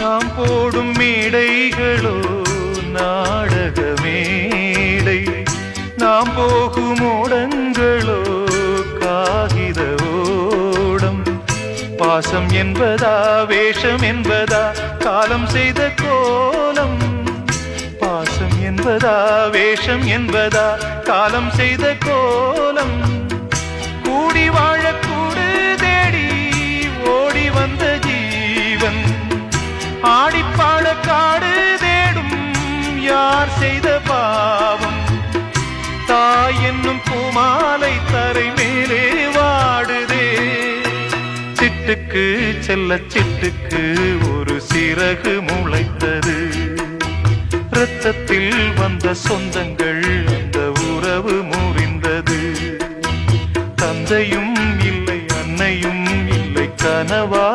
நாம் போடும் மேடைகளோ நாடக மேடை, நாம் போகும் ஓடங்களோ காகித ஓடம். பாசம் என்பதா வேஷம் என்பதா காலம் செய்த கோலம், பாசம் என்பதா வேஷம் என்பதா காலம் செய்த கோலம். கூடி வாழக்கூடு தேடி ஓடி வந்த ஜீவன், ஆடிப்பாட காடு தேடும் யார் செய்த பாவம். தாய் என்னும் பூமாலை தரை மேலே வாடுதே, சிட்டுக்கு செல்ல சிட்டுக்கு ஒரு சிறகு முளைத்தது. இரத்தத்தில் வந்த சொந்தங்கள் அந்த உறவு முறிந்தது. தந்தையும் இல்லை அன்னையும் இல்லை கனவா